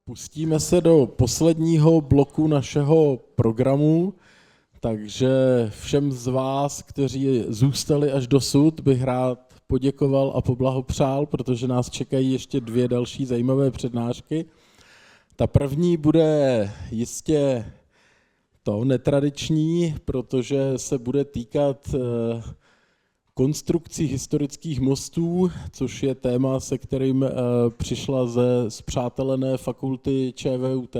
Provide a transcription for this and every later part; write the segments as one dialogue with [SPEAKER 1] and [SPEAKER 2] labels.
[SPEAKER 1] Pustíme se do posledního bloku našeho programu, takže všem z vás, kteří zůstali až dosud, bych rád poděkoval a poblahopřál, protože nás čekají ještě 2 další zajímavé přednášky. Ta první bude jistě to netradiční, protože se bude týkat konstrukcí historických mostů, což je téma, se kterým přišla ze spřátelené fakulty ČVUT,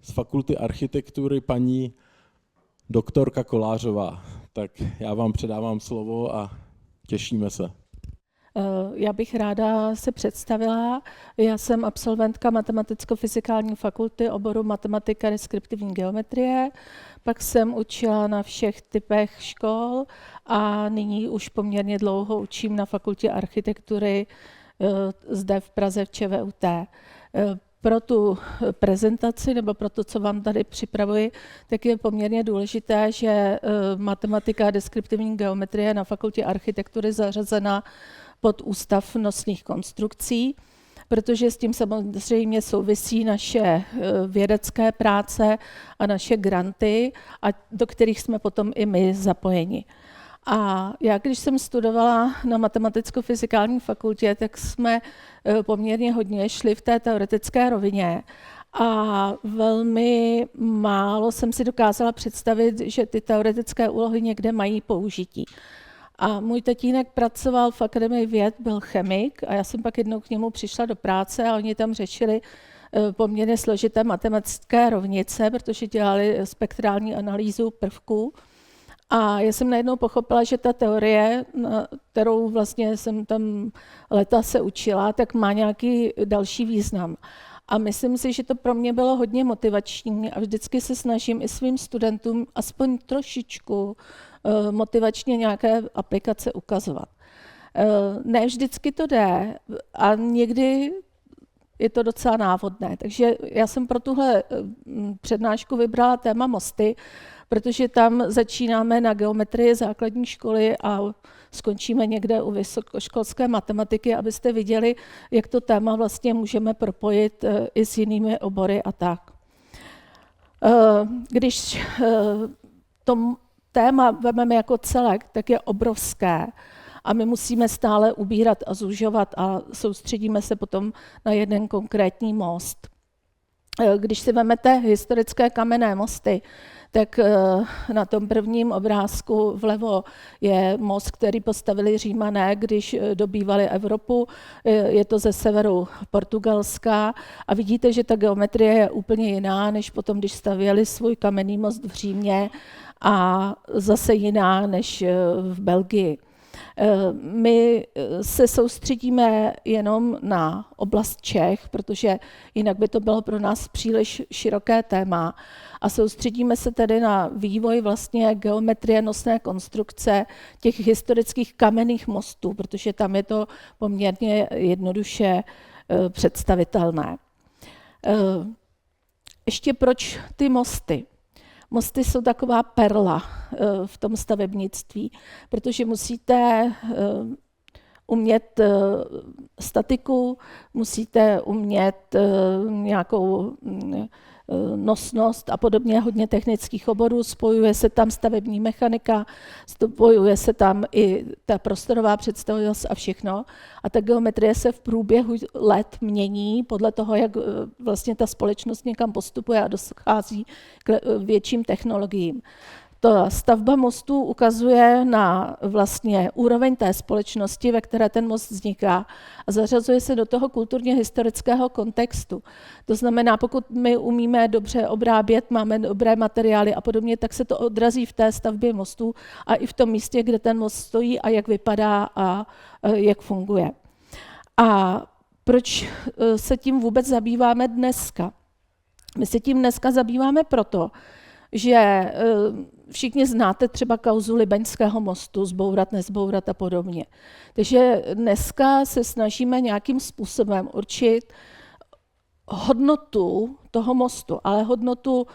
[SPEAKER 1] z fakulty architektury paní doktorka Kolářová. Tak já vám předávám slovo a těšíme se.
[SPEAKER 2] Já bych ráda se představila. Já jsem absolventka Matematicko-fyzikální fakulty oboru matematika deskriptivní geometrie, pak jsem učila na všech typech škol a nyní už poměrně dlouho učím na fakultě architektury zde v Praze v ČVUT. Pro tu prezentaci nebo pro to, co vám tady připravuji, tak je poměrně důležité, že matematika a deskriptivní geometrie na fakultě architektury zařazena pod Ústav nosných konstrukcí, protože s tím samozřejmě souvisí naše vědecké práce a naše granty, a do kterých jsme potom i my zapojeni. A já, když jsem studovala na matematicko-fyzikální fakultě, tak jsme poměrně hodně šli v té teoretické rovině a velmi málo jsem si dokázala představit, že ty teoretické úlohy někde mají použití. A můj tatínek pracoval v Akademii věd, byl chemik a já jsem pak jednou k němu přišla do práce a oni tam řešili poměrně složité matematické rovnice, protože dělali spektrální analýzu prvků. A já jsem najednou pochopila, že ta teorie, kterou vlastně jsem tam leta se učila, tak má nějaký další význam. A myslím si, že to pro mě bylo hodně motivační a vždycky se snažím i svým studentům aspoň trošičku motivačně nějaké aplikace ukazovat. Ne vždycky to jde a někdy je to docela návodné. Takže já jsem pro tuhle přednášku vybrala téma mosty, protože tam začínáme na geometrii základní školy a skončíme někde u vysokoškolské matematiky, abyste viděli, jak to téma vlastně můžeme propojit i s jinými obory a tak. Když to téma vezmeme jako celek, tak je obrovské a my musíme stále ubírat a zužovat a soustředíme se potom na jeden konkrétní most. Když si vezmete historické kamenné mosty, tak na tom prvním obrázku vlevo je most, který postavili Římané, když dobývali Evropu. Je to ze severu Portugalska a vidíte, že ta geometrie je úplně jiná, než potom, když stavěli svůj kamenný most v Římě a zase jiná než v Belgii. My se soustředíme jenom na oblast Čech, protože jinak by to bylo pro nás příliš široké téma. A soustředíme se tedy na vývoj vlastně geometrie nosné konstrukce těch historických kamenných mostů, protože tam je to poměrně jednoduše představitelné. Ještě proč ty mosty? Mosty jsou taková perla v tom stavebnictví, protože musíte umět statiku, musíte umět nějakou nosnost a podobně, hodně technických oborů, spojuje se tam stavební mechanika, spojuje se tam i ta prostorová představivost a všechno. A ta geometrie se v průběhu let mění podle toho, jak vlastně ta společnost někam postupuje a dochází k větším technologiím. Ta stavba mostů ukazuje na vlastně úroveň té společnosti, ve které ten most vzniká a zařazuje se do toho kulturně historického kontextu. To znamená, pokud my umíme dobře obrábět, máme dobré materiály a podobně, tak se to odrazí v té stavbě mostů a i v tom místě, kde ten most stojí a jak vypadá a jak funguje. A proč se tím vůbec zabýváme dneska? My se tím dneska zabýváme proto, že všichni znáte třeba kauzu Libeňského mostu, zbourat, nezbourat a podobně. Takže dneska se snažíme nějakým způsobem určit hodnotu toho mostu, ale hodnotu,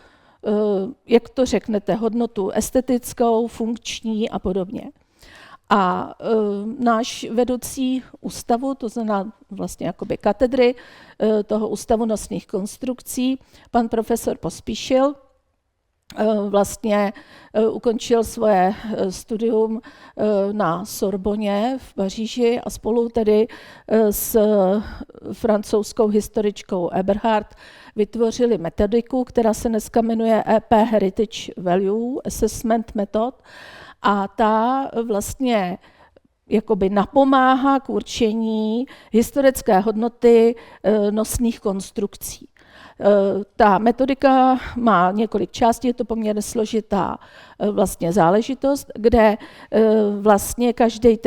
[SPEAKER 2] jak to řeknete, hodnotu estetickou, funkční a podobně. A náš vedoucí ústavu, to znamená vlastně jakoby katedry toho ústavu nosných konstrukcí, pan profesor Pospíšil, vlastně ukončil svoje studium na Sorboně v Paříži a spolu tedy s francouzskou historičkou Eberhard vytvořili metodiku, která se dneska jmenuje EP Heritage Value Assessment Method, a ta vlastně jakoby napomáhá k určení historické hodnoty nosných konstrukcí. Ta metodika má několik částí, je to poměrně složitá vlastně záležitost, kde vlastně každý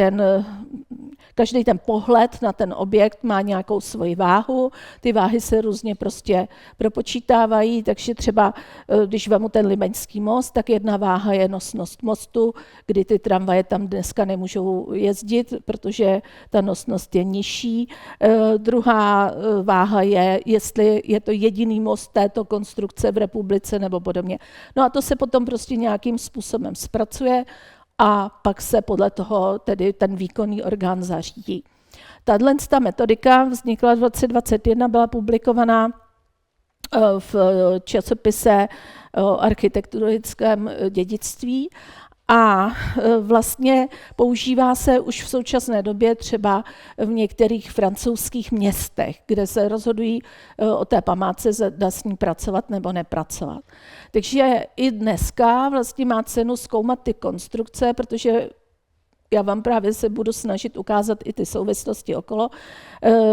[SPEAKER 2] ten pohled na ten objekt má nějakou svoji váhu, ty váhy se různě prostě propočítávají, takže třeba, když vemu ten Libeňský most, tak jedna váha je nosnost mostu, kdy ty tramvaje tam dneska nemůžou jezdit, protože ta nosnost je nižší. Druhá váha je, jestli je to jediný most této konstrukce v republice nebo podobně. No a to se potom prostě nějakým způsobem zpracuje a pak se podle toho tedy ten výkonný orgán zařídí. Ta metodika vznikla v roce 2021, byla publikovaná v časopise o architektonickém dědictví a vlastně používá se už v současné době třeba v některých francouzských městech, kde se rozhodují o té památce, zda s ní pracovat nebo nepracovat. Takže i dneska vlastně má cenu zkoumat ty konstrukce, protože já vám právě se budu snažit ukázat i ty souvislosti okolo,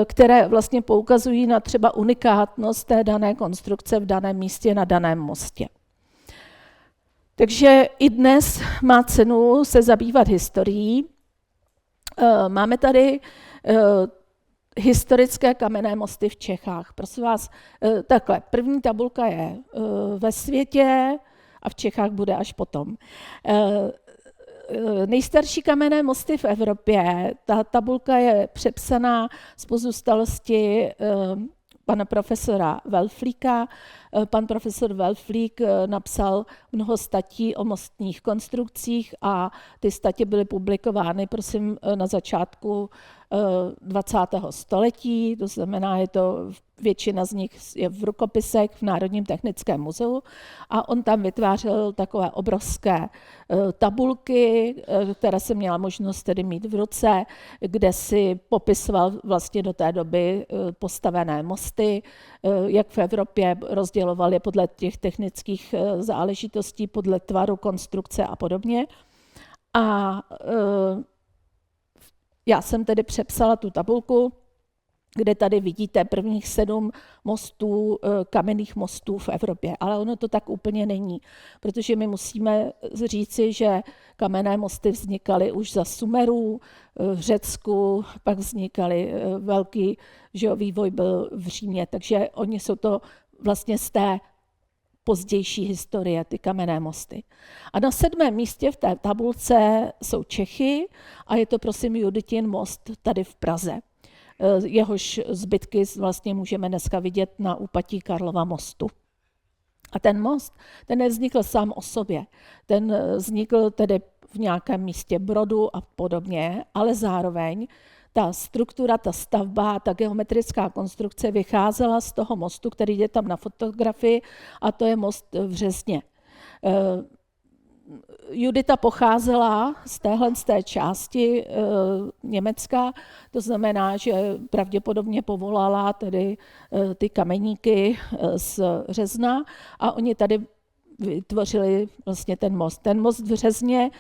[SPEAKER 2] které vlastně poukazují na třeba unikátnost té dané konstrukce v daném místě na daném mostě. Takže i dnes má cenu se zabývat historií. Máme tady historické kamenné mosty v Čechách. Prosím vás, takhle, první tabulka je ve světě a v Čechách bude až potom. Nejstarší kamenné mosty v Evropě, ta tabulka je přepsaná z pozůstalosti pana profesora Welflíka. Pan profesor Welflík napsal mnoho statí o mostních konstrukcích a ty statě byly publikovány, prosím, na začátku 20. století, to znamená, většina z nich je v rukopisech v Národním technickém muzeu a on tam vytvářel takové obrovské tabulky, které jsem měla možnost tedy mít v ruce, kde si popisoval vlastně do té doby postavené mosty, jak v Evropě rozděloval je podle těch technických záležitostí, podle tvaru, konstrukce a podobně. A já jsem tedy přepsala tu tabulku, kde tady vidíte prvních 7 mostů, kamenných mostů v Evropě. Ale ono to tak úplně není, protože my musíme říci, že kamenné mosty vznikaly už za Sumerů v Řecku, pak vznikaly velký vývoj byl v Římě, takže oni jsou to vlastně z té pozdější historie, ty kamenné mosty. A na 7. místě v té tabulce jsou Čechy a je to prosím Juditin most tady v Praze. Jehož zbytky vlastně můžeme dneska vidět na úpatí Karlova mostu. A ten most, ten nevznikl sám o sobě. Ten vznikl tedy v nějakém místě Brodu a podobně, ale zároveň ta struktura, ta stavba, ta geometrická konstrukce vycházela z toho mostu, který je tam na fotografii, a to je most v Řezně. Judita pocházela z té části Německa, to znamená, že pravděpodobně povolala tedy ty kameníky z Řezna a oni tady vytvořili vlastně ten most. Ten most v Řezně,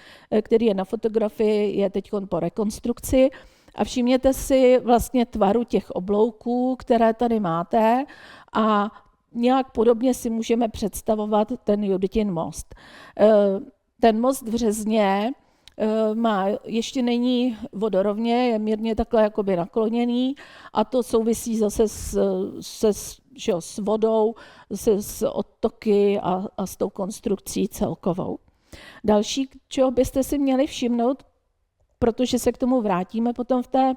[SPEAKER 2] který je na fotografii, je teď po rekonstrukci. A všimněte si vlastně tvaru těch oblouků, které tady máte, a nějak podobně si můžeme představovat ten Juditin most. Ten most v Řezně ještě není vodorovně, je mírně takhle jakoby nakloněný a to souvisí zase s vodou, s odtoky a s tou konstrukcí celkovou. Další, čeho byste si měli všimnout, protože se k tomu vrátíme potom v té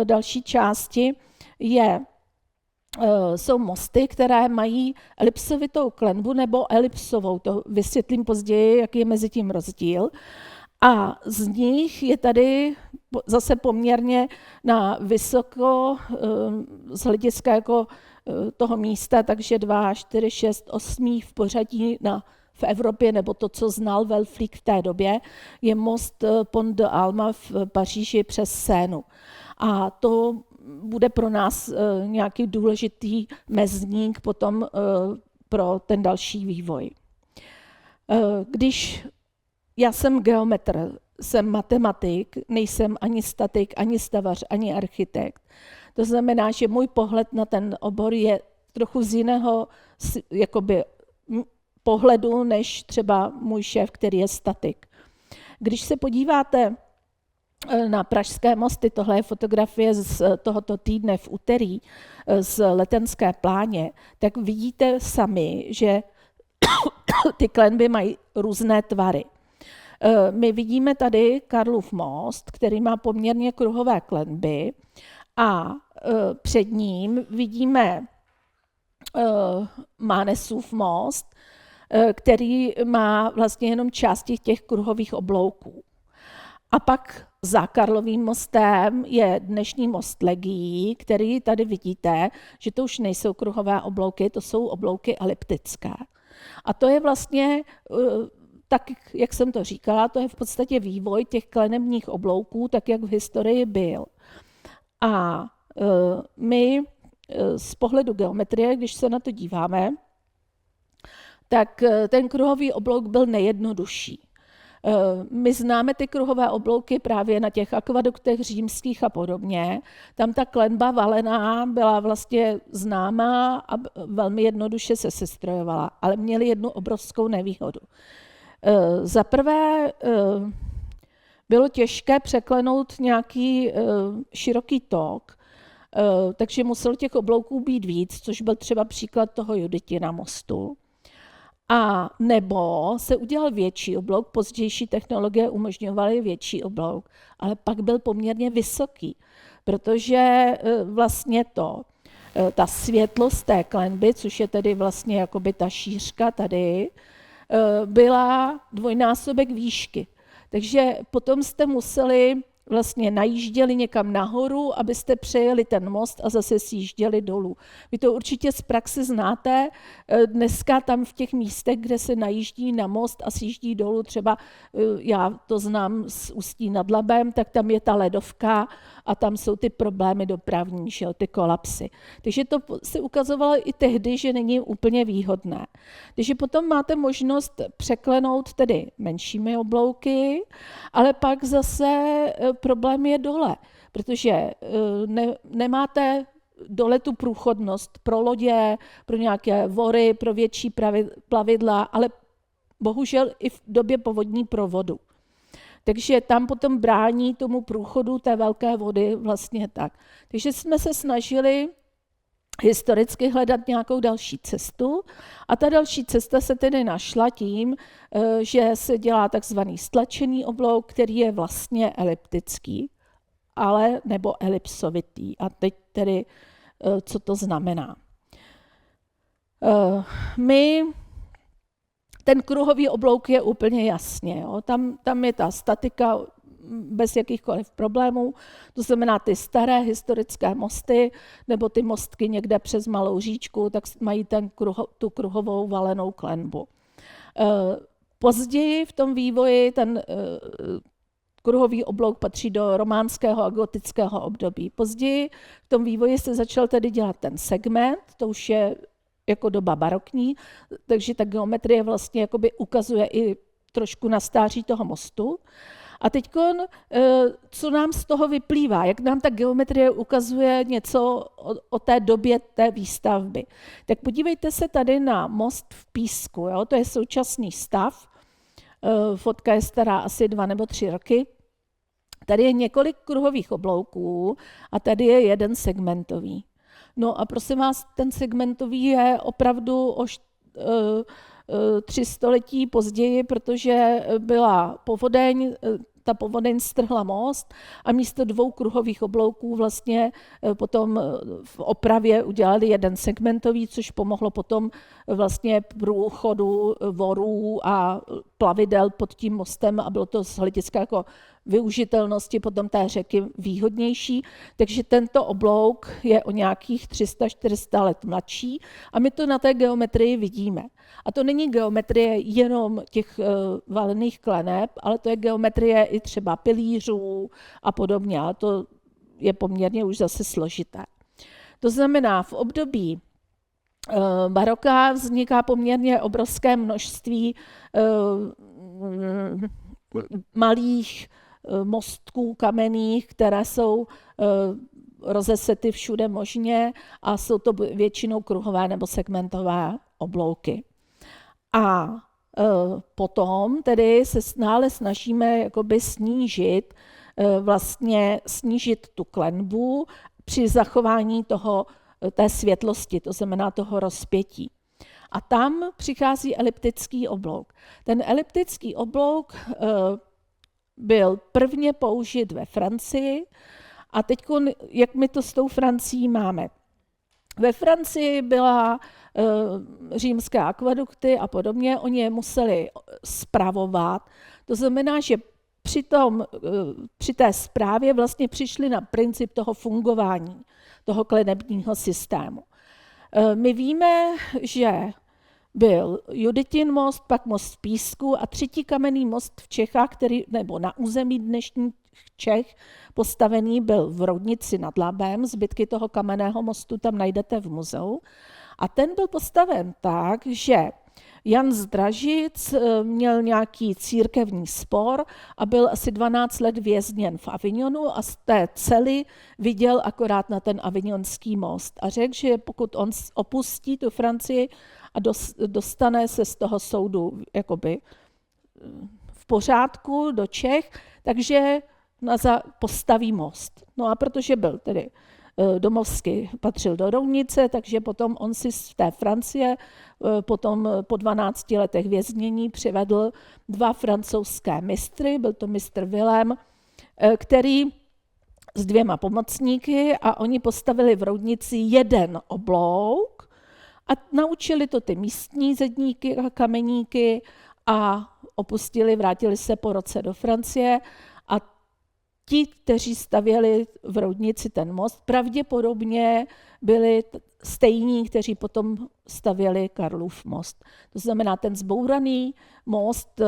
[SPEAKER 2] další části, jsou mosty, které mají elipsovitou klenbu nebo elipsovou. To vysvětlím později, jaký je mezi tím rozdíl. A z nich je tady zase poměrně na vysoko z hlediska jako toho místa, takže 2, 4, 6, 8 v pořadí v Evropě, nebo to, co znal Wellfleet v té době, je most Pont de Alma v Paříži přes Sénu. A to bude pro nás nějaký důležitý mezník potom pro ten další vývoj. Když já jsem geometr, jsem matematik, nejsem ani statik, ani stavař, ani architekt. To znamená, že můj pohled na ten obor je trochu z jiného jakoby, pohledu, než třeba můj šéf, který je statik. Když se podíváte na pražské mosty, tohle je fotografie z tohoto týdne v úterý z Letenské pláně, tak vidíte sami, že ty klenby mají různé tvary. My vidíme tady Karlův most, který má poměrně kruhové klenby a před ním vidíme Mánesův most, který má vlastně jenom části těch kruhových oblouků. A pak za Karlovým mostem je dnešní most Legií, který tady vidíte, že to už nejsou kruhové oblouky, to jsou oblouky eliptické. A to je vlastně, tak jak jsem to říkala, to je v podstatě vývoj těch klenebních oblouků, tak jak v historii byl. A my z pohledu geometrie, když se na to díváme, tak ten kruhový oblouk byl nejjednodušší. My známe ty kruhové oblouky právě na těch akvaduktech římských a podobně. Tam ta klenba valená byla vlastně známá a velmi jednoduše se sestrojovala, ale měli jednu obrovskou nevýhodu. Za prvé bylo těžké překlenout nějaký široký tok, takže muselo těch oblouků být víc, což byl třeba příklad toho Juditina mostu. A nebo se udělal větší oblouk, pozdější technologie umožňovaly větší oblouk, ale pak byl poměrně vysoký, protože vlastně ta světlost té klenby, což je tedy vlastně jakoby ta šířka tady, byla dvojnásobek výšky. Takže potom jste museli vlastně najížděli někam nahoru, abyste přejeli ten most a zase sjížděli dolů. Vy to určitě z praxe znáte. Dneska tam v těch místech, kde se najíždí na most a sjíždí dolů, třeba já to znám z Ústí nad Labem, tak tam je ta ledovka a tam jsou ty problémy dopravní, že jo, ty kolapsy. Takže to se ukazovalo i tehdy, že není úplně výhodné. Takže potom máte možnost překlenout tedy menšími oblouky, ale pak zase problém je dole, protože nemáte dole tu průchodnost pro lodě, pro nějaké vory, pro větší plavidla, ale bohužel i v době povodní pro vodu. Takže tam potom brání tomu průchodu té velké vody vlastně tak. Takže jsme se snažili historicky hledat nějakou další cestu a ta další cesta se tedy našla tím, že se dělá takzvaný stlačený oblouk, který je vlastně eliptický, ale nebo elipsovitý. A teď tedy, co to znamená. Ten kruhový oblouk je úplně jasně. Jo. Tam je ta statika bez jakýchkoliv problémů, to znamená ty staré historické mosty nebo ty mostky někde přes malou říčku, tak mají tu kruhovou valenou klenbu. Později v tom vývoji ten kruhový oblouk patří do románského a gotického období. Později v tom vývoji se začal tedy dělat ten segment, to už je jako doba barokní, takže ta geometrie vlastně jakoby ukazuje i trošku na stáří toho mostu. A teď, co nám z toho vyplývá, jak nám ta geometrie ukazuje něco o té době té výstavby. Tak podívejte se tady na most v Písku, jo? To je současný stav, fotka je stará asi 2 nebo 3 roky. Tady je několik kruhových oblouků a tady je jeden segmentový. No a prosím vás, ten segmentový je opravdu o 3 století později, protože byla povodeň, ta povodeň strhla most a místo 2 kruhových oblouků vlastně potom v opravě udělali jeden segmentový, což pomohlo potom vlastně průchodu vorů a plavidel pod tím mostem a bylo to z hlediska jako využitelnosti potom té řeky výhodnější. Takže tento oblouk je o nějakých 300-400 let mladší a my to na té geometrii vidíme. A to není geometrie jenom těch valených kleneb, ale to je geometrie i třeba pilířů a podobně. A to je poměrně už zase složité. To znamená, v období baroka vzniká poměrně obrovské množství malých mostků kamenných, které jsou rozesety všude možně a jsou to většinou kruhové nebo segmentové oblouky. A potom tedy se stále snažíme jakoby snížit tu klenbu při zachování té světlosti, to znamená toho rozpětí. A tam přichází eliptický oblouk. Ten eliptický oblouk byl prvně použit ve Francii a teď, jak my to s tou Francií máme. Ve Francii byla římské akvadukty a podobně, oni je museli spravovat. To znamená, že při té správě vlastně přišli na princip toho fungování, toho klenebního systému. My víme, že byl Juditin most, pak most v Písku a třetí kamenný most v Čechách, nebo na území dnešních Čech postavený byl v Roudnici nad Labem. Zbytky toho kamenného mostu tam najdete v muzeu. A ten byl postaven tak, že Jan z Dražic měl nějaký církevní spor a byl asi 12 let vězněn v Avignonu a z té cely viděl akorát na ten avignonský most. A řekl, že pokud on opustí tu Francii a dostane se z toho soudu jakoby v pořádku do Čech, takže postaví most. No a protože byl tedy domovsky patřil do Roudnice, takže potom on si z té Francie potom po 12 letech věznění přivedl 2 francouzské mistry, byl to mistr Vilém, který s 2 pomocníky a oni postavili v Roudnici jeden oblouk a naučili to ty místní zedníky a kameníky a vrátili se po roce do Francie a ti, kteří stavěli v Roudnici ten most, pravděpodobně byli stejní, kteří potom stavěli Karlův most. To znamená, ten zbouraný most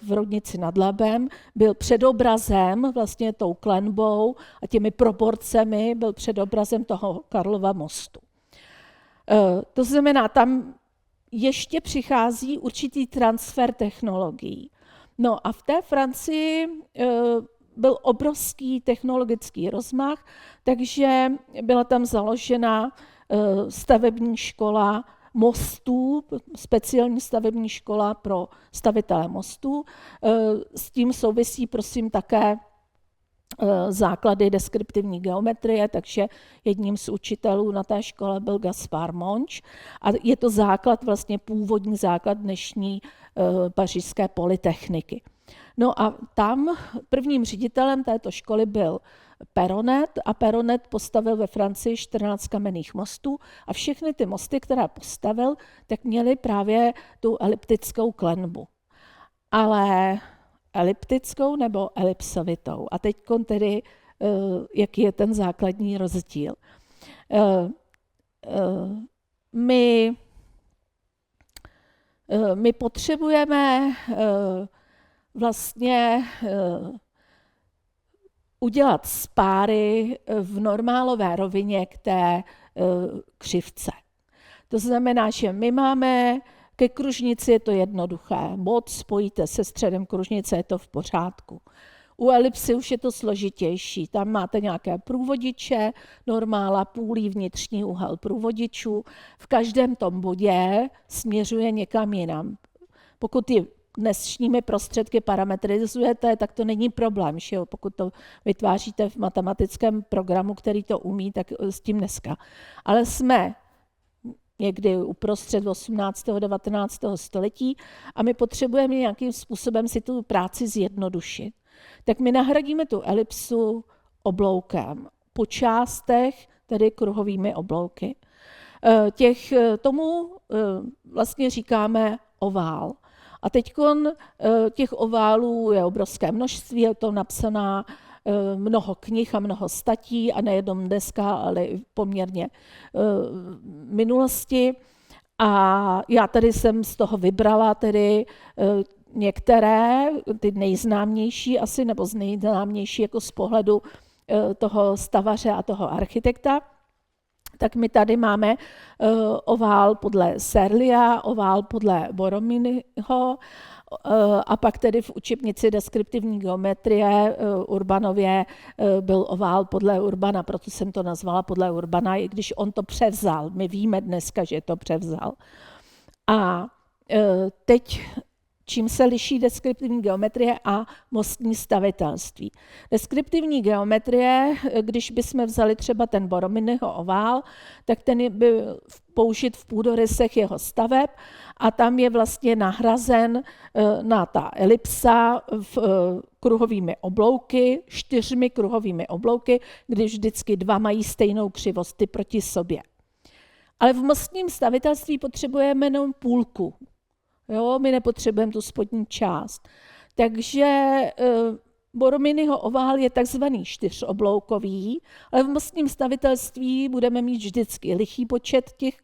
[SPEAKER 2] v Roudnici nad Labem byl předobrazem, vlastně tou klenbou a těmi proporcemi byl předobrazem toho Karlova mostu. To znamená, tam ještě přichází určitý transfer technologií. No a v té Francii byl obrovský technologický rozmach, takže byla tam založena stavební škola mostů, speciální stavební škola pro stavitele mostů. S tím souvisí, prosím, také základy deskriptivní geometrie, takže jedním z učitelů na té škole byl Gaspard Monge a je to základ, vlastně původní základ dnešní pařížské polytechniky. No a tam prvním ředitelem této školy byl Peronet a Peronet postavil ve Francii 14 kamenných mostů a všechny ty mosty, které postavil, tak měly právě tu eliptickou klenbu. Ale eliptickou nebo elipsovitou. A teď tedy, jaký je ten základní rozdíl. My potřebujeme vlastně udělat spáry v normálové rovině k té křivce. To znamená, že my máme ke kružnici je to jednoduché. Bod spojíte se středem kružnice, je to v pořádku. U elipsy už je to složitější. Tam máte nějaké průvodiče, normála, půlí, vnitřní úhel průvodičů. V každém tom bodě směřuje někam jinam. Pokud ji dnešními prostředky parametrizujete, tak to není problém. Že jo? Pokud to vytváříte v matematickém programu, který to umí, tak s tím dneska. Ale jsme někdy uprostřed 18. 19. století a my potřebujeme nějakým způsobem si tu práci zjednodušit. Tak my nahradíme tu elipsu obloukem po částech, tedy kruhovými oblouky. Tomu vlastně říkáme ovál. A teď těch oválů je obrovské množství, je to napsaná mnoho knih a mnoho statí a nejenom dneska, ale i poměrně minulosti. A já tady jsem z toho vybrala tedy některé, ty nejznámější asi, nebo z nejznámější jako z pohledu toho stavaře a toho architekta. Tak my tady máme ovál podle Serlia, ovál podle Borrominiho a pak tedy v učebnici deskriptivní geometrie Urbanově byl ovál podle Urbana, proto jsem to nazvala podle Urbana, i když on to převzal. My víme dneska, že to převzal. A teď čím se liší deskriptivní geometrie a mostní stavitelství. Deskriptivní geometrie, když bychom vzali třeba ten Borrominiho ovál, tak ten byl použit v půdorysech jeho staveb a tam je vlastně nahrazen na ta elipsa kruhovými oblouky, 4 kruhovými oblouky, když vždycky 2 mají stejnou křivost ty proti sobě. Ale v mostním stavitelství potřebujeme jenom půlku. Jo, my nepotřebujeme tu spodní část. Takže Borrominiho ovál je takzvaný 4obloukový, ale v mostním stavitelství budeme mít vždycky lichý počet těch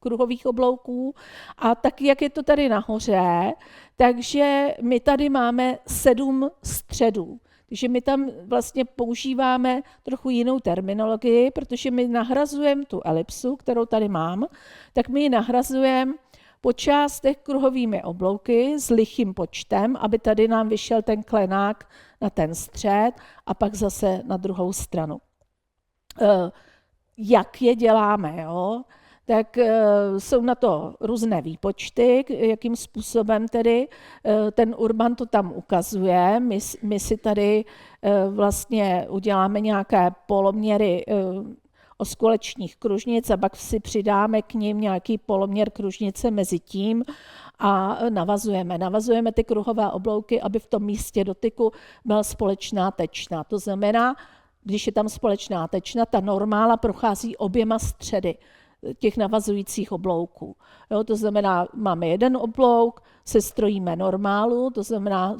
[SPEAKER 2] kruhových oblouků a tak, jak je to tady nahoře, takže my tady máme 7 středů. Takže my tam vlastně používáme trochu jinou terminologii, protože my nahrazujeme tu elipsu, kterou tady mám, tak my ji nahrazujeme po částech kruhovými oblouky s lichým počtem, aby tady nám vyšel ten klenák na ten střed a pak zase na druhou stranu. Jak je děláme? Jo? Tak jsou na to různé výpočty, jakým způsobem tedy ten Urban to tam ukazuje. My si tady vlastně uděláme nějaké poloměry oskulečních kružnic a pak si přidáme k nim nějaký poloměr kružnice mezi tím a navazujeme ty kruhové oblouky, aby v tom místě dotyku byla společná tečna. To znamená, když je tam společná tečna, ta normála prochází oběma středy těch navazujících oblouků. Jo, to znamená, máme jeden oblouk, sestrojíme normálu, to znamená,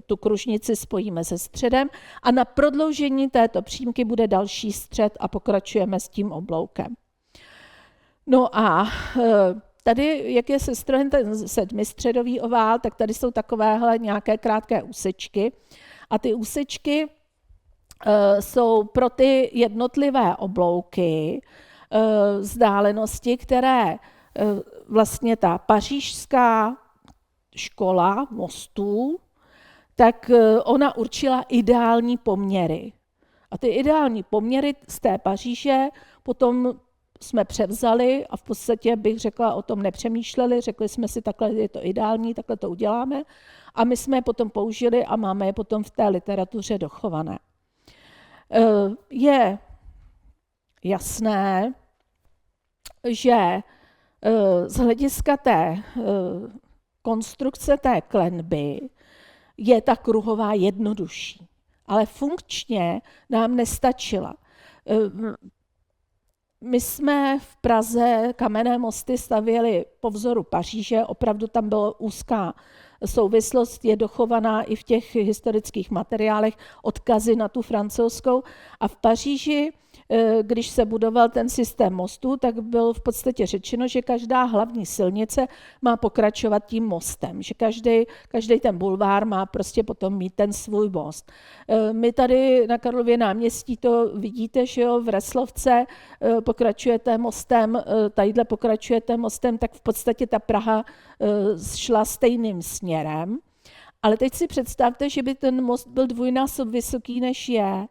[SPEAKER 2] tu kružnici spojíme se středem a na prodloužení této přímky bude další střed a pokračujeme s tím obloukem. No a tady, jak je sestrojen ten 7středový ovál, tak tady jsou takovéhle nějaké krátké úsečky a ty úsečky jsou pro ty jednotlivé oblouky vzdálenosti, které vlastně ta pařížská škola mostů, tak ona určila ideální poměry. A ty ideální poměry z té Paříže potom jsme převzali a v podstatě bych řekla, o tom nepřemýšleli, řekli jsme si, takhle je to ideální, takhle to uděláme a my jsme je potom použili a máme je potom v té literatuře dochované. Je jasné, že z hlediska té konstrukce té klenby je ta kruhová jednodušší, ale funkčně nám nestačila. My jsme v Praze kamenné mosty stavěli po vzoru Paříže, opravdu tam byla úzká souvislost, je dochovaná i v těch historických materiálech, odkazy na tu francouzskou. A v Paříži, když se budoval ten systém mostů, tak bylo v podstatě řečeno, že každá hlavní silnice má pokračovat tím mostem, že každý ten bulvár má prostě potom mít ten svůj most. My tady na Karlově náměstí to vidíte, že jo, v Reslovce pokračujete mostem, tadyhle pokračujete mostem, tak v podstatě ta Praha šla stejným směrem. Ale teď si představte, že by ten most byl dvojnásob vysoký, než je,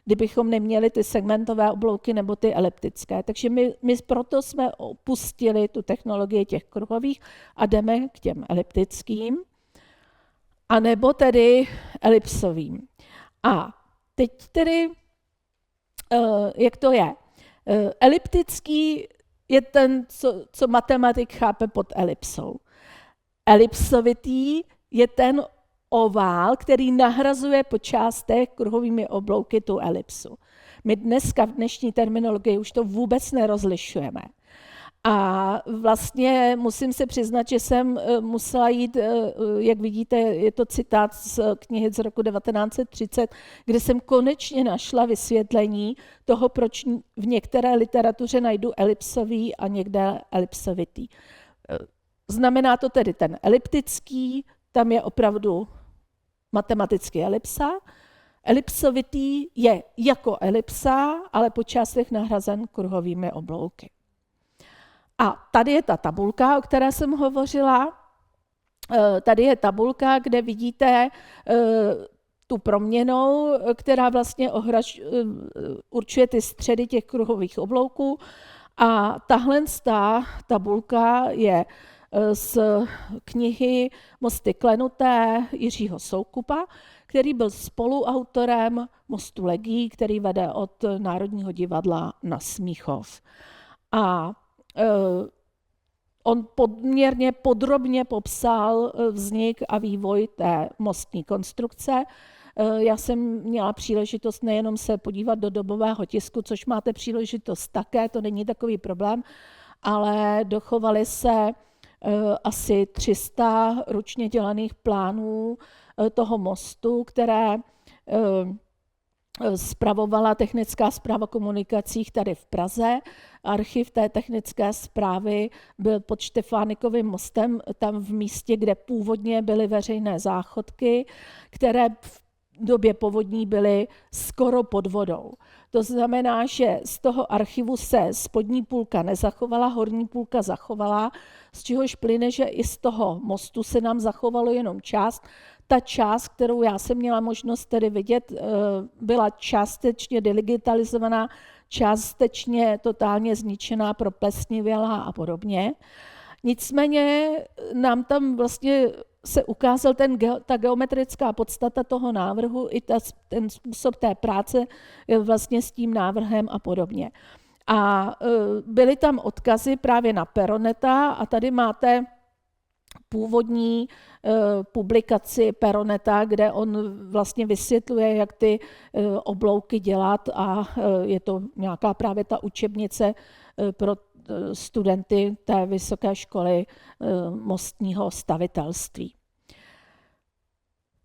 [SPEAKER 2] kdybychom neměli ty segmentové oblouky nebo ty eliptické. Takže my proto jsme opustili tu technologii těch kruhových a jdeme k těm eliptickým, anebo tedy elipsovým. A teď tedy, jak to je? Eliptický je ten, co matematik chápe pod elipsou. Elipsovitý je ten ovál, který nahrazuje po částech kruhovými oblouky tu elipsu. My dneska v dnešní terminologii už to vůbec nerozlišujeme. A vlastně musím se přiznat, že jsem musela jít, jak vidíte, je to citát z knihy z roku 1930, kde jsem konečně našla vysvětlení toho, proč v některé literatuře najdu elipsový a někde elipsovitý. Znamená to tedy ten eliptický, tam je opravdu matematicky elipsa. Elipsovitý je jako elipsa, ale po částech nahrazen kruhovými oblouky. A tady je ta tabulka, o které jsem hovořila. Tady je tabulka, kde vidíte tu proměnnou, která vlastně určuje ty středy těch kruhových oblouků. A tahle tabulka je z knihy Mosty klenuté Jiřího Soukupa, který byl spoluautorem Mostu legií, který vede od Národního divadla na Smíchov. A on poměrně podrobně popsal vznik a vývoj té mostní konstrukce. Já jsem měla příležitost nejenom se podívat do dobového tisku, což máte příležitost také, to není takový problém, ale dochovaly se asi 300 ručně dělaných plánů toho mostu, které spravovala Technická správa komunikací tady v Praze. Archiv té technické správy byl pod Štefánikovým mostem, tam v místě, kde původně byly veřejné záchodky, které v době povodní byly skoro pod vodou. To znamená, že z toho archivu se spodní půlka nezachovala, horní půlka zachovala, z čehož plyne, že i z toho mostu se nám zachovalo jenom část. Ta část, kterou já jsem měla možnost tedy vidět, byla částečně digitalizovaná, částečně totálně zničená, proplesnivělá a podobně. Nicméně nám tam vlastně se ukázal ta geometrická podstata toho návrhu i ten způsob té práce vlastně s tím návrhem a podobně. A byly tam odkazy právě na Peroneta a tady máte původní publikaci Peroneta, kde on vlastně vysvětluje, jak ty oblouky dělat a je to nějaká právě ta učebnice pro studenty té vysoké školy mostního stavitelství.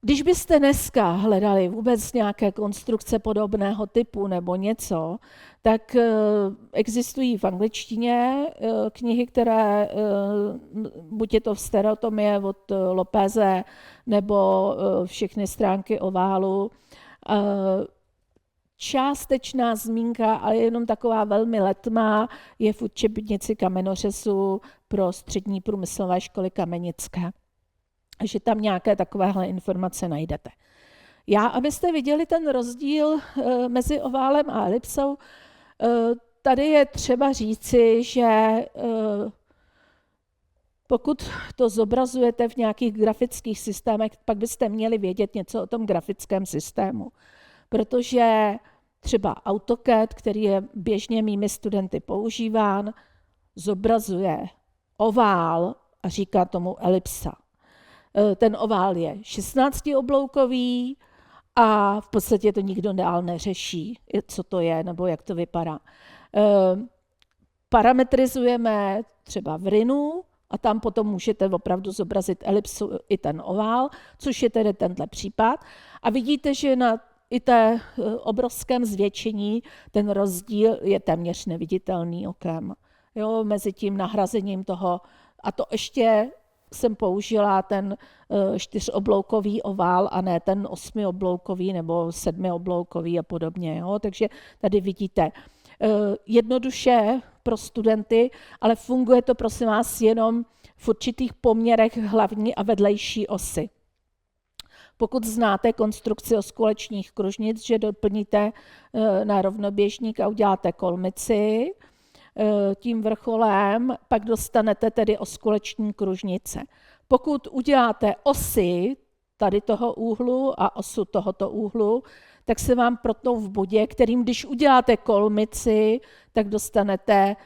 [SPEAKER 2] Když byste dneska hledali vůbec nějaké konstrukce podobného typu nebo něco, tak existují v angličtině knihy, které, buď je to v stereotomie od Lopeze, nebo všechny stránky oválu. Částečná zmínka, ale jenom taková velmi letmá, je v učebnici kamenořezu pro střední průmyslové školy kamenické. Že tam nějaké takovéhle informace najdete. Abyste viděli ten rozdíl mezi oválem a elipsou, tady je třeba říci, že pokud to zobrazujete v nějakých grafických systémech, pak byste měli vědět něco o tom grafickém systému. Protože třeba AutoCAD, který je běžně mými studenty používán, zobrazuje ovál a říká tomu elipsa. Ten ovál je 16obloukový a v podstatě to nikdo dál neřeší, co to je nebo jak to vypadá. Parametrizujeme třeba v RINu a tam potom můžete opravdu zobrazit elipsu i ten ovál, což je tedy tenhle případ. A vidíte, že na i té obrovském zvětšení ten rozdíl je téměř neviditelný okem. Jo, mezi tím nahrazením toho, a to ještě jsem použila ten 4obloukový ovál a ne ten 8obloukový nebo 7obloukový a podobně. Jo? Takže tady vidíte jednoduše pro studenty, ale funguje to prosím vás jenom v určitých poměrech hlavní a vedlejší osy. Pokud znáte konstrukci oskulečních kružnic, že doplníte na rovnoběžník a uděláte kolmici, tím vrcholem, pak dostanete tedy oskuleční kružnice. Pokud uděláte osy tady toho úhlu a osu tohoto úhlu, tak se vám protnou v bodě, kterým když uděláte kolmici, tak dostanete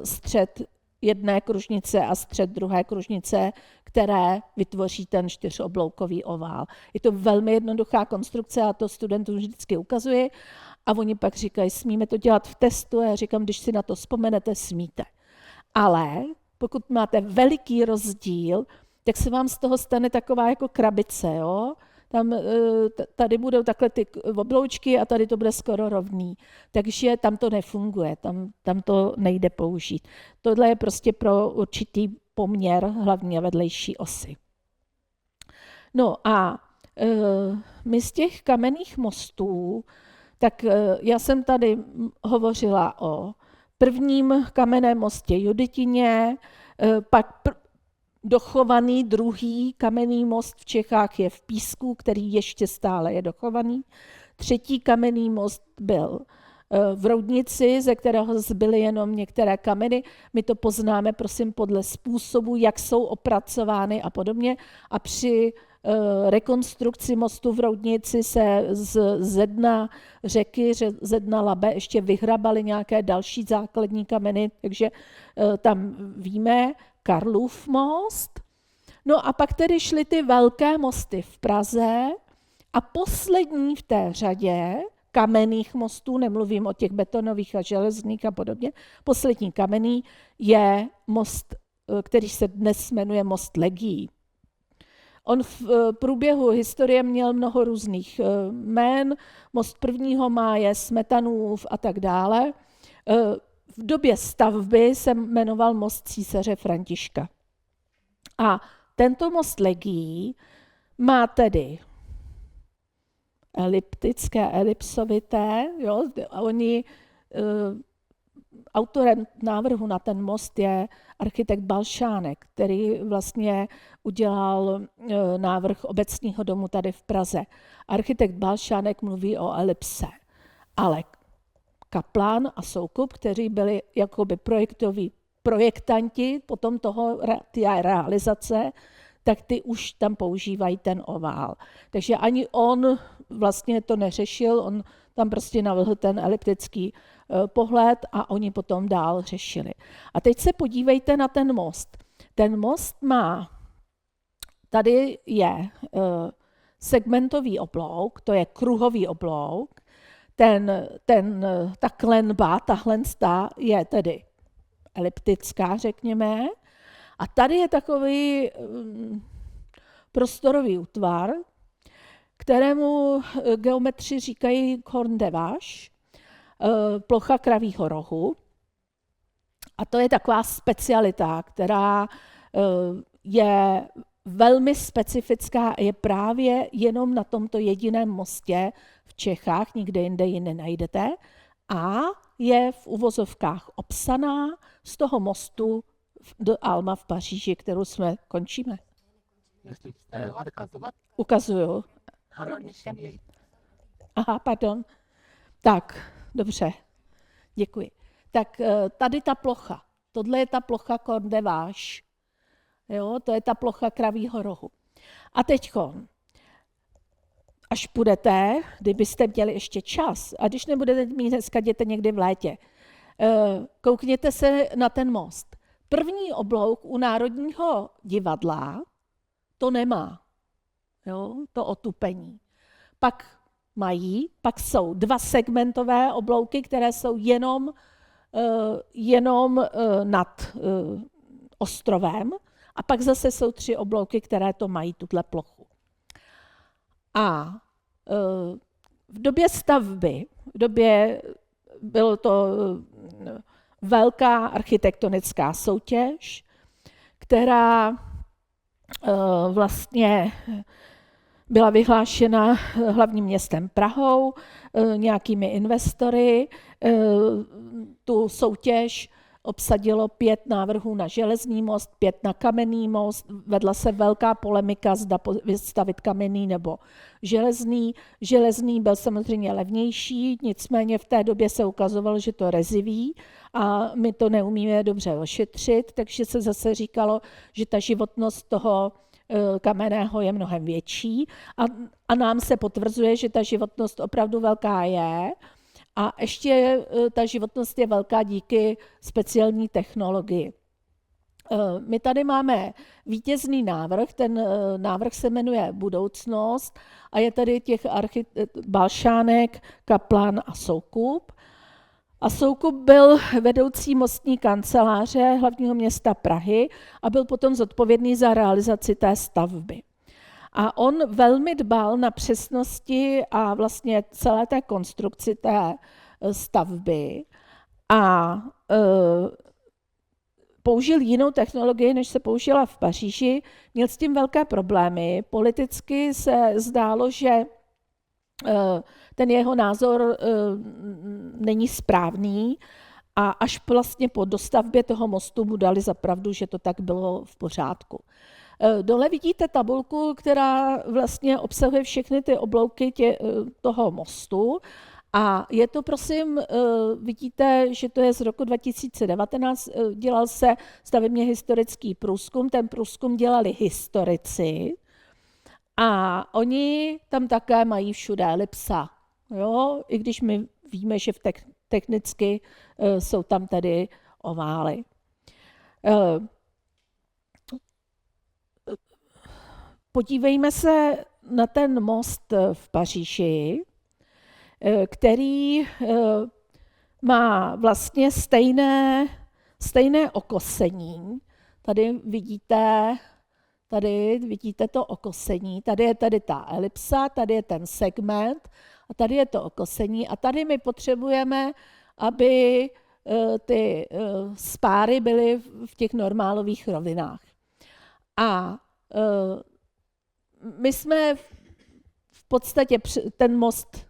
[SPEAKER 2] střed jedné kružnice a střed druhé kružnice, které vytvoří ten 4obloukový ovál. Je to velmi jednoduchá konstrukce a to studentům vždycky ukazuji. A oni pak říkají, smíme to dělat v testu? A já říkám, když si na to vzpomenete, smíte. Ale pokud máte veliký rozdíl, tak se vám z toho stane taková jako krabice, jo? Tam, tady budou takhle ty obloučky a tady to bude skoro rovný. Takže tam to nefunguje, tam to nejde použít. Tohle je prostě pro určitý poměr hlavní a vedlejší osy. No a my z těch kamenných mostů, tak já jsem tady hovořila o prvním kamenném mostě Juditině, pak dochovaný druhý kamenný most v Čechách je v Písku, který ještě stále je dochovaný. Třetí kamenný most byl v Roudnici, ze kterého zbyly jenom některé kameny. My to poznáme, prosím, podle způsobu, jak jsou opracovány a podobně. A při rekonstrukci mostu v Roudnici se ze dna řeky, ze dna Labe ještě vyhrabaly nějaké další základní kameny, takže tam víme Karlův most. No a pak tedy šly ty velké mosty v Praze a poslední v té řadě kamenných mostů, nemluvím o těch betonových a železných a podobně, poslední kamenný je most, který se dnes jmenuje most Legií. On v průběhu historie měl mnoho různých jmén, most 1. máje, Smetanův a tak dále. V době stavby se jmenoval most císaře Františka. A tento most Legií má tedy eliptické, elipsovité. Jo? Autorem návrhu na ten most je architekt Balšánek, který vlastně udělal návrh obecního domu tady v Praze. Architekt Balšánek mluví o elipse, ale Kaplan a Soukup, kteří byli jakoby projektanti potom té realizace, tak ty už tam používají ten ovál. Takže ani on vlastně to neřešil, on tam prostě navrhl ten eliptický pohled a oni potom dál řešili. A teď se podívejte na ten most. Ten most má, tady je segmentový oblouk, to je kruhový oblouk, ta klenba, tahle je tedy eliptická, řekněme, a tady je takový prostorový útvar, kterému geometři říkají corne de vache, plocha kravího rohu. A to je taková specialita, která je velmi specifická a je právě jenom na tomto jediném mostě v Čechách, nikde jinde ji nenajdete, a je v uvozovkách obsaná z toho mostu do Alma v Paříži, kterou jsme končíme. Ukazuju. Aha, pardon. Tak, dobře, děkuji. Tak tady ta plocha, tohle je ta plocha corne de vache, jo, to je ta plocha kravího rohu. A teďko, až půjdete, kdybyste měli ještě čas, a když nebudete mít dneska, jděte někdy v létě, koukněte se na ten most. První oblouk u Národního divadla to nemá, jo, to otupení. Pak jsou dva segmentové oblouky, které jsou jenom nad ostrovem, a pak zase jsou 3 oblouky, které to mají, tuhle plochu. A v době stavby, bylo to velká architektonická soutěž, která vlastně byla vyhlášena hlavním městem Prahou, nějakými investory. Tu soutěž obsadilo 5 návrhů na železný most, 5 na kamenný most. Vedla se velká polemika, zda vystavit kamenný nebo železný. Železný byl samozřejmě levnější, nicméně v té době se ukazovalo, že to reziví a my to neumíme dobře ošetřit, takže se zase říkalo, že ta životnost toho kamenného je mnohem větší a nám se potvrzuje, že ta životnost opravdu velká je. A ještě ta životnost je velká díky speciální technologii. My tady máme vítězný návrh, ten návrh se jmenuje Budoucnost a je tady těch Balšánek, Kaplan a Soukup. A Soukup byl vedoucí mostní kanceláře hlavního města Prahy a byl potom zodpovědný za realizaci té stavby. A on velmi dbal na přesnosti a vlastně celé té konstrukci té stavby a použil jinou technologii, než se použila v Paříži. Měl s tím velké problémy. Politicky se zdálo, že ten jeho názor není správný a až vlastně po dostavbě toho mostu mu dali za pravdu, že to tak bylo v pořádku. Dole vidíte tabulku, která vlastně obsahuje všechny ty oblouky toho mostu a je to, prosím, vidíte, že to je z roku 2019, dělal se stavebně historický průzkum, ten průzkum dělali historici a oni tam také mají všude elipsa, jo? I když my víme, že technicky jsou tam tedy ovály. Podívejme se na ten most v Paříži, který má vlastně stejné okosení. Tady vidíte to okosení, tady je tady ta elipsa, tady je ten segment a tady je to okosení a tady my potřebujeme, aby ty spáry byly v těch normálových rovinách. A my jsme v podstatě ten most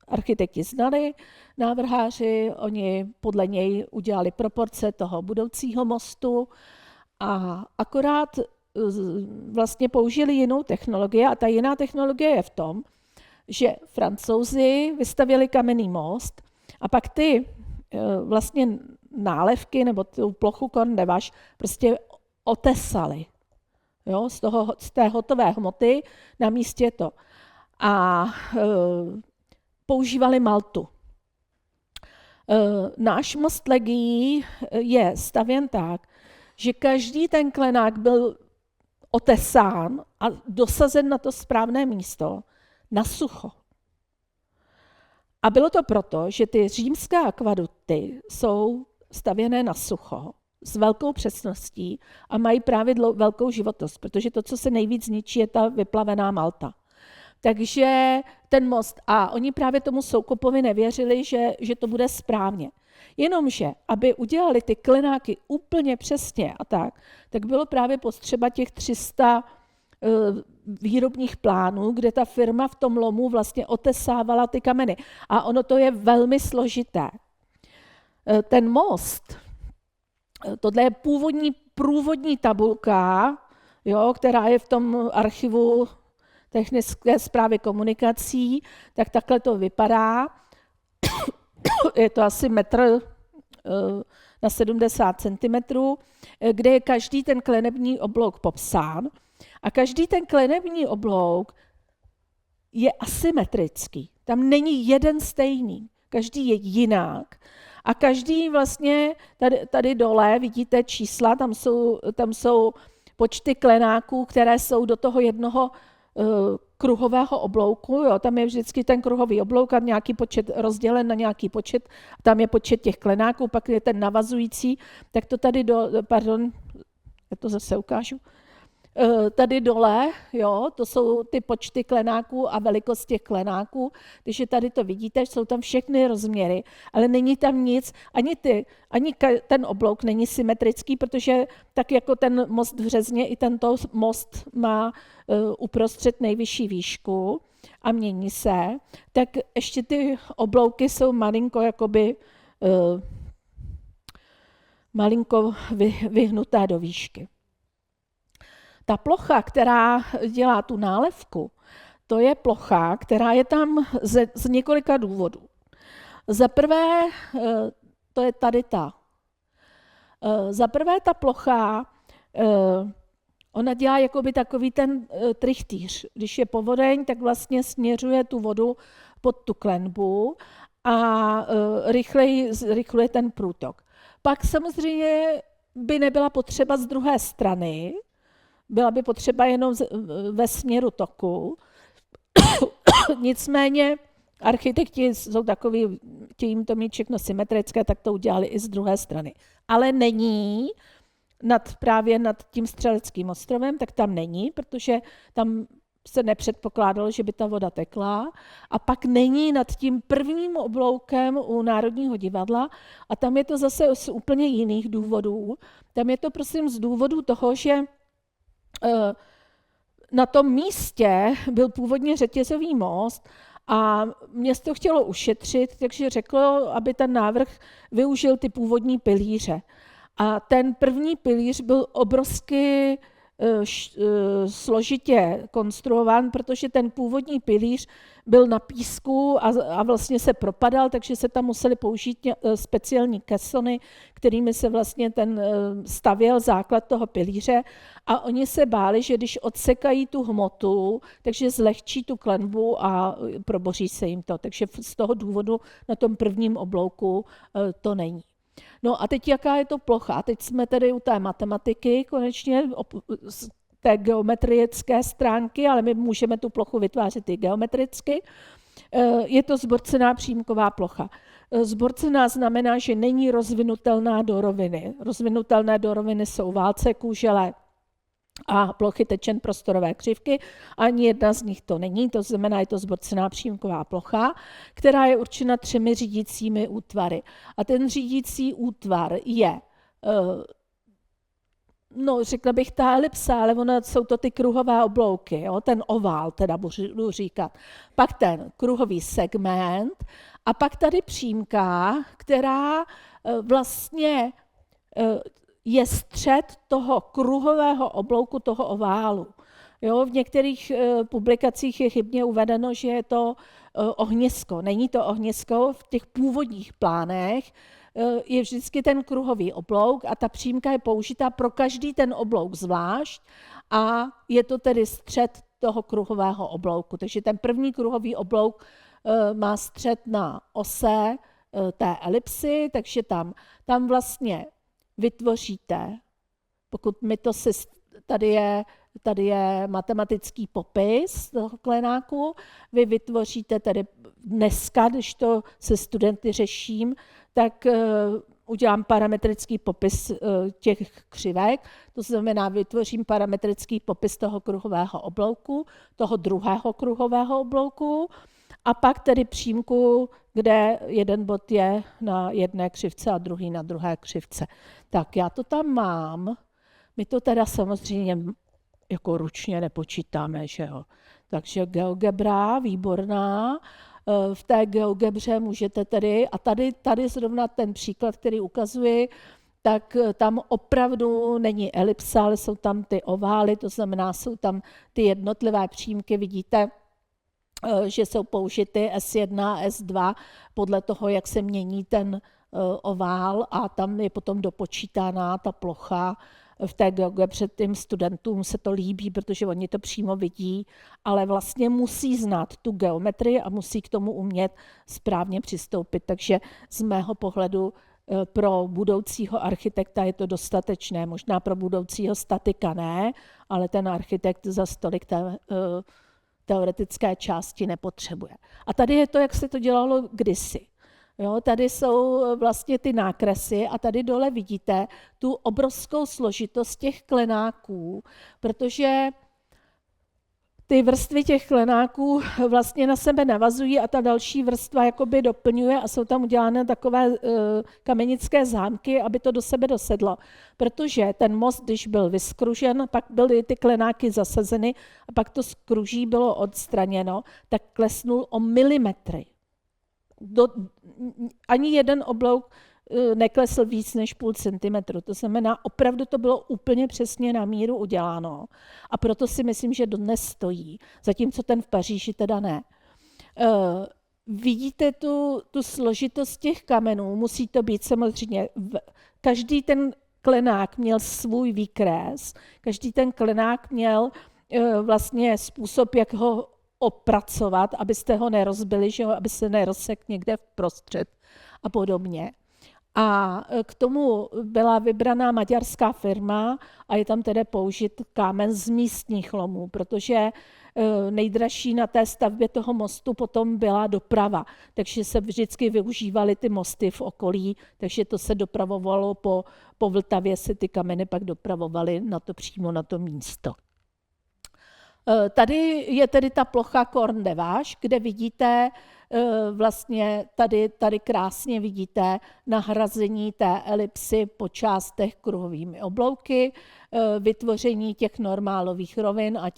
[SPEAKER 2] architekti znali, návrháři, oni podle něj udělali proporce toho budoucího mostu a akorát vlastně použili jinou technologii a ta jiná technologie je v tom, že Francouzi vystavěli kamenný most a pak ty vlastně nálevky nebo tu plochu Corne de Vache prostě otesali. Jo, z té hotové hmoty na místě to. A používali maltu. Náš most Legií je stavěn tak, že každý ten klenák byl otesán a dosazen na to správné místo na sucho. A bylo to proto, že ty římské akvadukty jsou stavěné na sucho s velkou přesností a mají právě velkou životnost, protože to, co se nejvíc zničí, je ta vyplavená malta. Takže ten most, a oni právě tomu Soukupovi nevěřili, že to bude správně. Jenomže, aby udělali ty klenáky úplně přesně a tak bylo právě potřeba těch 300 výrobních plánů, kde ta firma v tom lomu vlastně otesávala ty kameny. A ono to je velmi složité. Ten most, tohle je průvodní tabulka, jo, která je v tom archivu technické správy komunikací, tak takhle to vypadá. Je to asi metr na 70 cm, kde je každý ten klenební oblouk popsán. A každý ten klenební oblouk je asymetrický. Tam není jeden stejný, každý je jinak. A každý vlastně, tady dole vidíte čísla, tam jsou počty klenáků, které jsou do toho jednoho kruhového oblouku, jo, tam je vždycky ten kruhový oblouk a nějaký počet rozdělen na nějaký počet, tam je počet těch klenáků, pak je ten navazující, tak to tady já to zase ukážu, tady dole, jo, to jsou ty počty klenáků a velikost těch klenáků, takže tady to vidíte, jsou tam všechny rozměry, ale není tam nic, ani ten oblouk není symetrický, protože tak jako ten most v Řezně, i tento most má uprostřed nejvyšší výšku a mění se, tak ještě ty oblouky jsou malinko vyhnuté do výšky. Ta plocha, která dělá tu nálevku, to je plocha, která je tam z několika důvodů. Za prvé, to je tady ta. Za prvé ta plocha, ona dělá jakoby takový ten trichtýř. Když je povodeň, tak vlastně směřuje tu vodu pod tu klenbu a rychluje ten průtok. Pak samozřejmě by nebyla potřeba z druhé strany, byla by potřeba jenom ve směru toku. Nicméně architekti jsou takový, chtějí to mít všechno symetrické, tak to udělali i z druhé strany. Ale není právě nad tím Střeleckým ostrovem, tak tam není, protože tam se nepředpokládalo, že by ta voda tekla. A pak není nad tím prvním obloukem u Národního divadla a tam je to zase z úplně jiných důvodů. Tam je to prosím z důvodu toho, že na tom místě byl původně řetězový most a město chtělo ušetřit, takže řeklo, aby ten návrh využil ty původní pilíře. A ten první pilíř byl obrovsky složitě konstruován, protože ten původní pilíř byl na písku a vlastně se propadal, takže se tam museli použít speciální kesony, kterými se vlastně stavěl základ toho pilíře a oni se báli, že když odsekají tu hmotu, takže zlehčí tu klenbu a proboří se jim to. Takže z toho důvodu na tom prvním oblouku to není. No a teď jaká je to plocha? A teď jsme tedy u té matematiky, konečně z té geometrické stránky, ale my můžeme tu plochu vytvářet i geometricky. Je to zborcená přímková plocha. Zborcená znamená, že není rozvinutelná do roviny. Rozvinutelné do roviny jsou válce, kůžele a plochy tečen prostorové křivky. Ani jedna z nich to není, to znamená, je to zborcená přímková plocha, která je určena 3 řídícími útvary. A ten řídící útvar je, řekla bych ta elipsa, ale jsou to ty kruhové oblouky, jo? Ten ovál, teda budu říkat. Pak ten kruhový segment a pak tady přímka, která vlastně je střed toho kruhového oblouku, toho oválu. Jo, v některých publikacích je chybně uvedeno, že je to ohnisko. Není to ohnisko, v těch původních plánech je vždycky ten kruhový oblouk a ta přímka je použitá pro každý ten oblouk zvlášť a je to tedy střed toho kruhového oblouku. Takže ten první kruhový oblouk má střed na ose té elipsy, takže tam vlastně vytvoříte, pokud my to tady je matematický popis toho klenáku, vy vytvoříte tedy dneska, když to se studenty řeším, tak udělám parametrický popis těch křivek, to znamená, vytvořím parametrický popis toho kruhového oblouku, toho druhého kruhového oblouku, a pak tedy přímku, kde jeden bod je na jedné křivce a druhý na druhé křivce. Tak já to tam mám, my to teda samozřejmě jako ručně nepočítáme, že jo. Takže GeoGebra, výborná, v té GeoGebře můžete tedy, a tady zrovna ten příklad, který ukazuji, tak tam opravdu není elipsa, ale jsou tam ty ovály, to znamená, jsou tam ty jednotlivé přímky, vidíte, že jsou použity S1 a S2 podle toho, jak se mění ten ovál a tam je potom dopočítaná ta plocha v té GeoGebře. Těm studentům se to líbí, protože oni to přímo vidí, ale vlastně musí znát tu geometrii a musí k tomu umět správně přistoupit. Takže z mého pohledu pro budoucího architekta je to dostatečné. Možná pro budoucího statika ne, ale ten architekt za stolik teoretické části nepotřebuje. A tady je to, jak se to dělalo kdysi. Jo, tady jsou vlastně ty nákresy a tady dole vidíte tu obrovskou složitost těch klenáků, protože ty vrstvy těch klenáků vlastně na sebe navazují a ta další vrstva jakoby doplňuje a jsou tam udělány takové kamenické zámky, aby to do sebe dosedlo. Protože ten most, když byl vyskružen, pak byly ty klenáky zasazeny a pak to skruží bylo odstraněno, tak klesnul o milimetry. Ani jeden oblouk neklesl víc než 0,5 centimetru. To znamená, opravdu to bylo úplně přesně na míru uděláno. A proto si myslím, že dodnes stojí. Zatímco ten v Paříži teda ne. Vidíte tu složitost těch kamenů, musí to být samozřejmě, každý ten klenák měl svůj výkres, každý ten klenák měl vlastně způsob, jak ho opracovat, abyste ho nerozbili, že aby se nerozsekl někde vprostřed a podobně. A k tomu byla vybraná maďarská firma a je tam tedy použit kámen z místních lomů, protože nejdražší na té stavbě toho mostu potom byla doprava, takže se vždycky využívaly ty mosty v okolí, takže to se dopravovalo po Vltavě, se ty kameny pak dopravovaly přímo na to místo. Tady je tedy ta plocha Corne de Vache, kde vidíte vlastně tady krásně vidíte nahrazení té elipsy po částech kruhovými oblouky, vytvoření těch normálových rovin a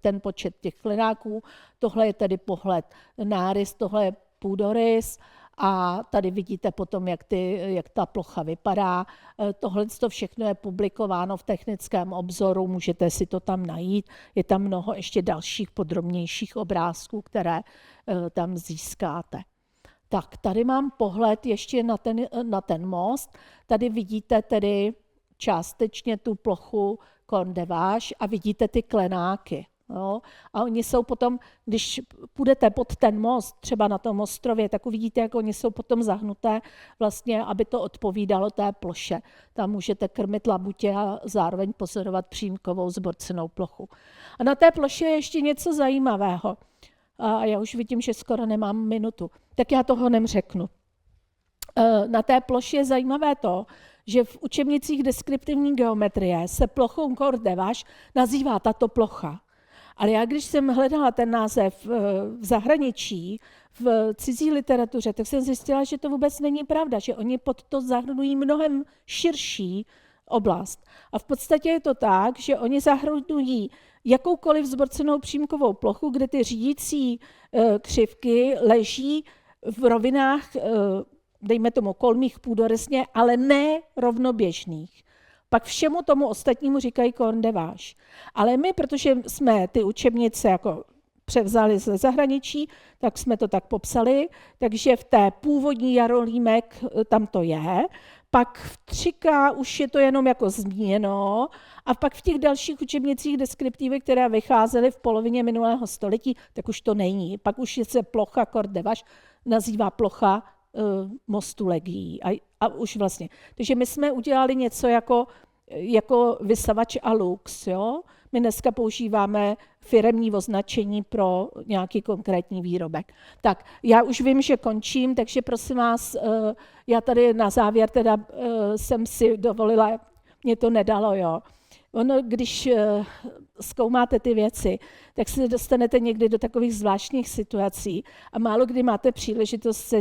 [SPEAKER 2] ten počet těch klenáků. Tohle je tedy pohled nárys, tohle je půdorys. A tady vidíte potom, jak ta plocha vypadá. Tohle všechno je publikováno v technickém obzoru, můžete si to tam najít. Je tam mnoho ještě dalších podrobnějších obrázků, které tam získáte. Tak, tady mám pohled ještě na ten most. Tady vidíte tedy částečně tu plochu Corne de Vache a vidíte ty klenáky. No, a oni jsou potom, když půjdete pod ten most, třeba na tom ostrově, tak uvidíte, jak oni jsou potom zahnuté, vlastně, aby to odpovídalo té ploše. Tam můžete krmit labutě a zároveň pozorovat přímkovou zborcenou plochu. A na té ploše je ještě něco zajímavého. A já už vidím, že skoro nemám minutu, tak já toho neřeknu. Na té ploše je zajímavé to, že v učebnicích deskriptivní geometrie se plochou Corne de Vache nazývá tato plocha. Ale já, když jsem hledala ten název v zahraničí, v cizí literatuře, tak jsem zjistila, že to vůbec není pravda, že oni pod to zahrnují mnohem širší oblast. A v podstatě je to tak, že oni zahrnují jakoukoliv zborcenou přímkovou plochu, kde ty řídící křivky leží v rovinách, dejme tomu kolmých půdorysně, ale ne rovnoběžných. Pak všemu tomu ostatnímu říkají Corne de Vache. Ale my, protože jsme ty učebnice jako převzali ze zahraničí, tak jsme to tak popsali, takže v té původní Jarolímek tam to je, pak v 3K už je to jenom jako zmíněno a pak v těch dalších učebnicích deskriptivy, které vycházely v polovině minulého století, tak už to není. Pak už se plocha Corne de Vache nazývá plocha mostu legií. A už vlastně. Takže my jsme udělali něco jako vysavač a lux. Jo? My dneska používáme firemní označení pro nějaký konkrétní výrobek. Tak, já už vím, že končím, takže prosím vás, já tady na závěr teda jsem si dovolila, mě to nedalo, jo. Ono, když zkoumáte ty věci, tak se dostanete někdy do takových zvláštních situací a málo kdy máte příležitost se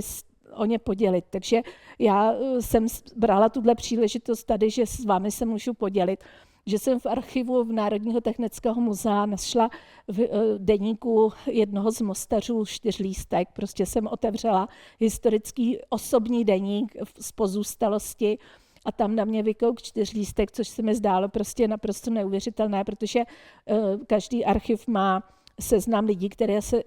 [SPEAKER 2] o ně podělit. Takže já jsem brala tuhle příležitost tady, že s vámi se můžu podělit, že jsem v archivu v Národního technického muzea našla v deníku jednoho z mostařů 4lístek. Prostě jsem otevřela historický osobní deník z pozůstalosti a tam na mě vykouk 4lístek, což se mi zdálo prostě naprosto neuvěřitelné, protože každý archiv má seznam lidí,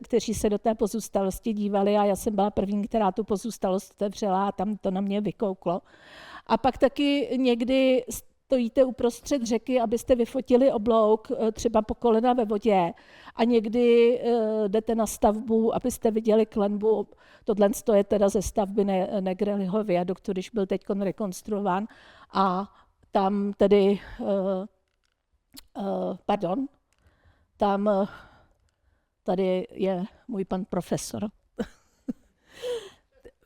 [SPEAKER 2] kteří se do té pozůstalosti dívali a já jsem byla první, která tu pozůstalost otevřela a tam to na mě vykouklo. A pak taky někdy stojíte uprostřed řeky, abyste vyfotili oblouk třeba po kolena ve vodě a někdy jdete na stavbu, abyste viděli klenbu. Tohle je teda ze stavby Negrelliho viaduktu, když byl teď rekonstruován a tam tedy, tady je můj pan profesor,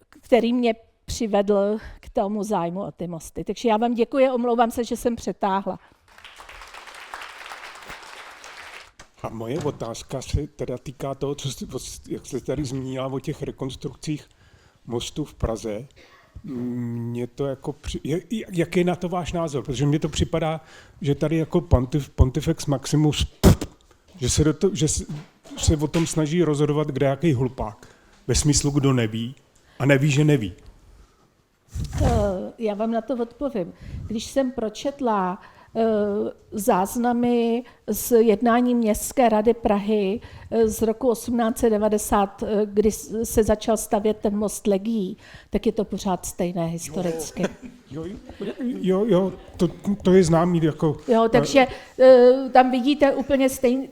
[SPEAKER 2] který mě přivedl k tomu zájmu o ty mosty. Takže já vám děkuji, omlouvám se, že jsem přetáhla.
[SPEAKER 3] A moje otázka se teda týká toho, jak jste tady zmínila o těch rekonstrukcích mostů v Praze. Mně to jako jaký je na to váš názor? Protože mně to připadá, že tady jako Pontifex Maximus, že se o tom snaží rozhodovat kde jaký hlupák. Ve smyslu, kdo neví a neví, že neví.
[SPEAKER 2] Já vám na to odpovím. Když jsem pročetla záznamy z jednání Městské rady Prahy z roku 1890, kdy se začal stavět ten most legií, tak je to pořád stejné historicky.
[SPEAKER 3] To je známý.
[SPEAKER 2] Jo, takže tam vidíte úplně stejný,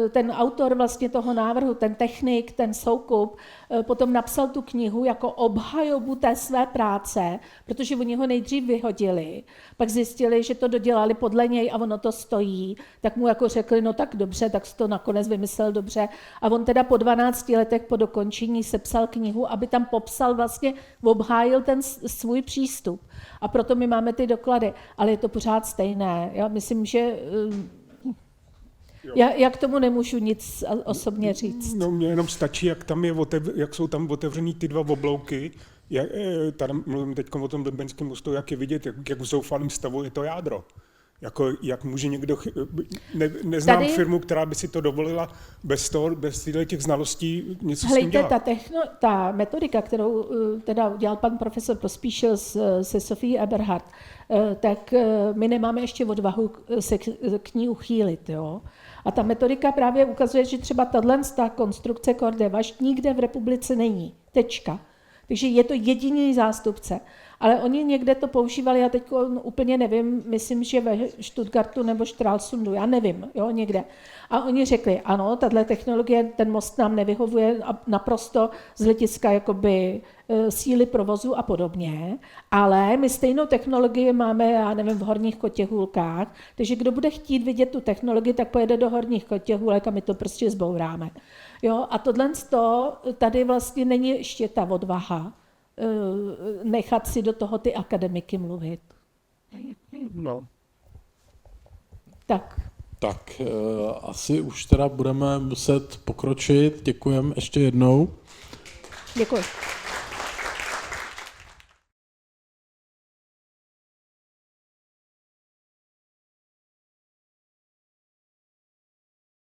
[SPEAKER 2] ten autor vlastně toho návrhu, ten technik, ten Soukup, potom napsal tu knihu jako obhajobu té své práce, protože oni ho nejdřív vyhodili, pak zjistili, že to dodělali podle něj a ono to stojí, tak mu jako řekli, no tak dobře, tak si to nakonec vymyslel dobře. A on teda po 12 letech po dokončení sepsal knihu, aby tam popsal vlastně, obhájil ten svůj přístup. A proto my máme ty doklady, ale je to pořád stejné. Já myslím, že já k tomu nemůžu nic osobně říct.
[SPEAKER 3] No mně jenom stačí, jak jsou tam otevřený ty dva oblouky, tady mluvím teď o tom Libeňském mostu, jak je vidět, jak v zoufalém stavu je to jádro. Jak může někdo, neznám
[SPEAKER 2] Tady,
[SPEAKER 3] firmu, která by si to dovolila bez těch znalostí něco s tím dělat.
[SPEAKER 2] Ta metodika, kterou teda udělal pan profesor Pospíšil se Sofií Eberhardt, tak my nemáme ještě odvahu se k ní uchýlit. Jo? A ta metodika právě ukazuje, že třeba tato konstrukce Cordevaš nikde v republice není. Tečka. Takže je to jediný zástupce. Ale oni někde to používali, já teď úplně nevím, myslím, že ve Stuttgartu nebo Stralsundu, já nevím, jo, někde. A oni řekli, ano, tato technologie, ten most nám nevyhovuje naprosto z hlediska jakoby síly provozu a podobně, ale my stejnou technologii máme, já nevím, v Horních Kotěhůlkách, takže kdo bude chtít vidět tu technologii, tak pojede do Horních Kotěhůlek a my to prostě zbouráme. Jo, a tady vlastně není ještě ta odvaha nechat si do toho ty akademiky mluvit.
[SPEAKER 4] No.
[SPEAKER 1] Tak asi už teda budeme muset pokročit. Děkujeme ještě jednou.
[SPEAKER 2] Děkuji.